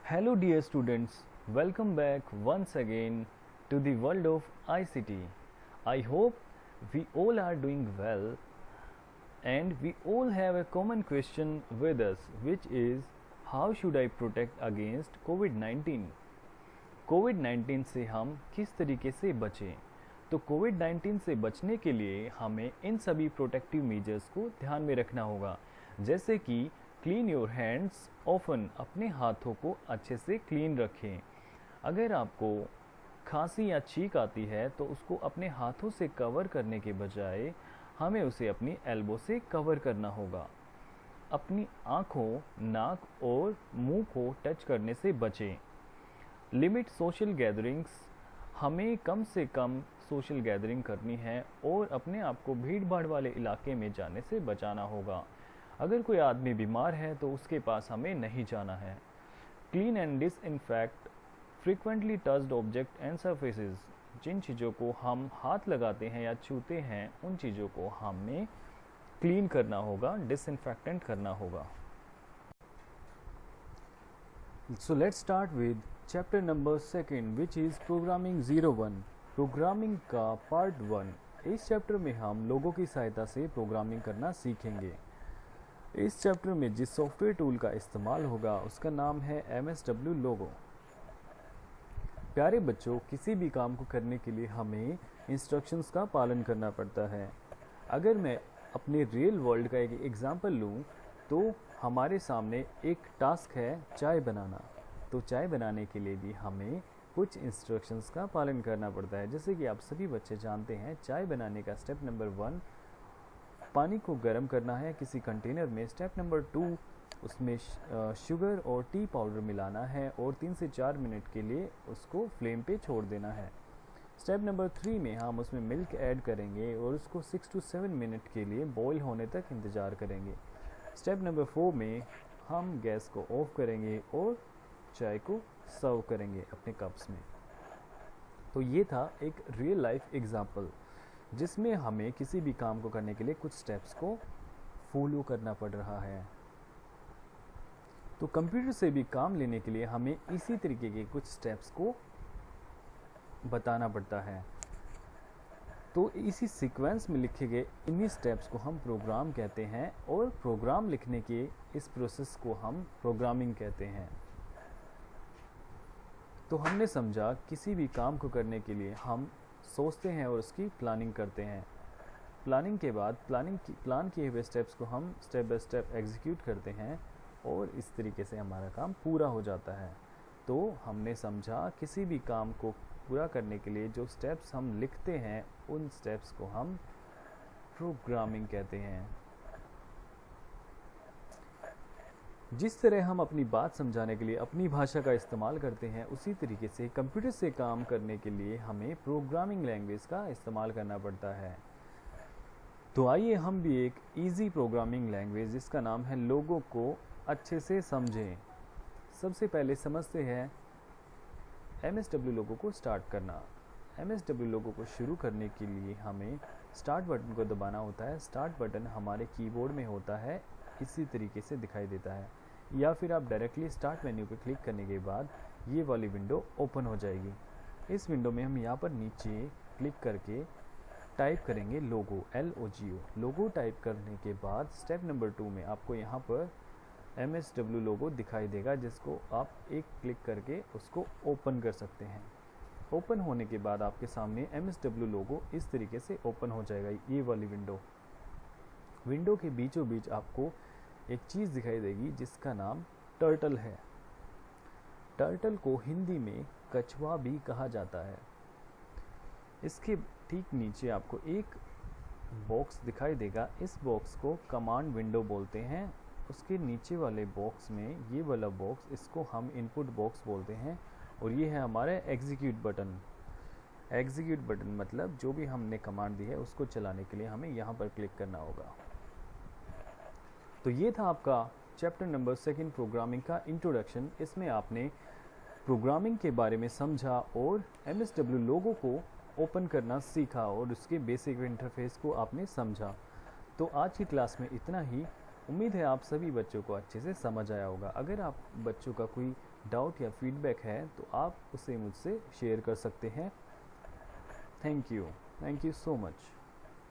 Hello, dear students. Welcome back once again to the world of ICT. I hope we all are doing well and we all have a common question with us, which is how should I protect against COVID-19? कोविड-19 से हम किस तरीके से बचें? तो कोविड-19 से बचने के लिए हमें इन सभी प्रोटेक्टिव मेजर्स को ध्यान में रखना होगा, जैसे कि क्लीन योर हैंड्स ऑफन, अपने हाथों को अच्छे से क्लीन रखें। अगर आपको खांसी या छींक आती है तो उसको अपने हाथों से कवर करने के बजाय हमें उसे अपनी एल्बो से कवर करना होगा। अपनी आँखों, नाक और मुंह को टच करने से बचें। लिमिट सोशल गैदरिंग्स, हमें कम से कम सोशल गैदरिंग करनी है और अपने आप को भीड़ भाड़ वाले इलाके में जाने से बचाना होगा। अगर कोई आदमी बीमार है तो उसके पास हमें नहीं जाना है। Clean and disinfect frequently touched object and surfaces, जिन चीज़ों को हम हाथ लगाते हैं या छूते हैं उन चीज़ों को हमें क्लीन करना होगा, डिसइंफेक्टेंट करना होगा। So let's start with chapter number 2 which is Programming 01, programming का पार्ट 1। इस चैप्टर में हम लोगों की सहायता से प्रोग्रामिंग करना सीखेंगे। इस चैप्टर में जिस सॉफ्टवेयर टूल का इस्तेमाल होगा उसका नाम है MSW लोगो। प्यारे बच्चों, किसी भी काम को करने के लिए हमें इंस्ट्रक्शंस का पालन करना पड़ता है। अगर मैं अपने रियल वर्ल्ड का एक एग्जांपल लूँ तो हमारे सामने एक टास्क है चाय बनाना। तो चाय बनाने के लिए भी हमें कुछ इंस्ट्रक्शंस का पालन करना पड़ता है। जैसे कि आप सभी बच्चे जानते हैं, चाय बनाने का स्टेप नंबर 1 पानी को गर्म करना है किसी कंटेनर में। स्टेप नंबर 2 उसमें शुगर और टी पाउडर मिलाना है और 3 से 4 मिनट के लिए उसको फ्लेम पे छोड़ देना है। स्टेप नंबर 3 में हम उसमें मिल्क ऐड करेंगे और उसको 6 to 7 मिनट के लिए बॉईल होने तक इंतज़ार करेंगे। स्टेप नंबर 4 में हम गैस को ऑफ करेंगे और चाय को सर्व करेंगे अपने कप्स में। तो ये था एक रियल लाइफ एग्जाम्पल जिसमें हमें किसी भी काम को करने के लिए कुछ स्टेप्स को फॉलो करना पड़ रहा है। तो कंप्यूटर से भी काम लेने के लिए हमें इसी तरीके के कुछ स्टेप्स को बताना पड़ता है। तो इसी सीक्वेंस में लिखे गए इन्हीं स्टेप्स को हम प्रोग्राम कहते हैं और प्रोग्राम लिखने के इस प्रोसेस को हम प्रोग्रामिंग कहते हैं। तो हमने समझा किसी भी काम को करने के लिए हम सोचते हैं और उसकी प्लानिंग करते हैं। प्लानिंग के बाद प्लान किए हुए स्टेप्स को हम स्टेप बाय स्टेप एग्जीक्यूट करते हैं और इस तरीके से हमारा काम पूरा हो जाता है। तो हमने समझा किसी भी काम को पूरा करने के लिए जो स्टेप्स हम लिखते हैं उन स्टेप्स को हम प्रोग्रामिंग कहते हैं। जिस तरह हम अपनी बात समझाने के लिए अपनी भाषा का इस्तेमाल करते हैं, उसी तरीके से कंप्यूटर से काम करने के लिए हमें प्रोग्रामिंग लैंग्वेज का इस्तेमाल करना पड़ता है। तो आइए हम भी एक इजी प्रोग्रामिंग लैंग्वेज जिसका नाम है लोगो को अच्छे से समझें। सबसे पहले समझते हैं MSW लोगो को स्टार्ट करना। MSW लोगो को शुरू करने के लिए हमें स्टार्ट बटन को दबाना होता है। स्टार्ट बटन हमारे कीबोर्ड में होता है, इसी तरीके से दिखाई देता है, या फिर आप डायरेक्टली स्टार्ट मेन्यू पर क्लिक करने के बाद ये वाली विंडो ओपन हो जाएगी। इस विंडो में हम यहाँ पर नीचे क्लिक करके टाइप करेंगे लोगो, LOGO। लोगो टाइप करने के बाद स्टेप नंबर 2 में आपको यहाँ पर MSW लोगो दिखाई देगा, जिसको आप एक क्लिक करके उसको ओपन कर सकते हैं। ओपन होने के बाद आपके सामने MSW लोगो इस तरीके से ओपन हो जाएगा, ये वाली विंडो के बीचों बीच आपको एक चीज़ दिखाई देगी जिसका नाम टर्टल है। टर्टल को हिंदी में कछुआ भी कहा जाता है। इसके ठीक नीचे आपको एक बॉक्स दिखाई देगा, इस बॉक्स को कमांड विंडो बोलते हैं। उसके नीचे वाले बॉक्स में ये वाला बॉक्स, इसको हम इनपुट बॉक्स बोलते हैं और ये है हमारा एग्जीक्यूट बटन। एग्जीक्यूट बटन मतलब जो भी हमने कमांड दी है उसको चलाने के लिए हमें यहाँ पर क्लिक करना होगा। तो ये था आपका चैप्टर नंबर 2 प्रोग्रामिंग का इंट्रोडक्शन। इसमें आपने प्रोग्रामिंग के बारे में समझा और MSW लोगो को ओपन करना सीखा और उसके बेसिक इंटरफेस को आपने समझा। तो आज की क्लास में इतना ही। उम्मीद है आप सभी बच्चों को अच्छे से समझ आया होगा। अगर आप बच्चों का कोई डाउट या फीडबैक है तो आप उसे मुझसे शेयर कर सकते हैं। Thank you so much.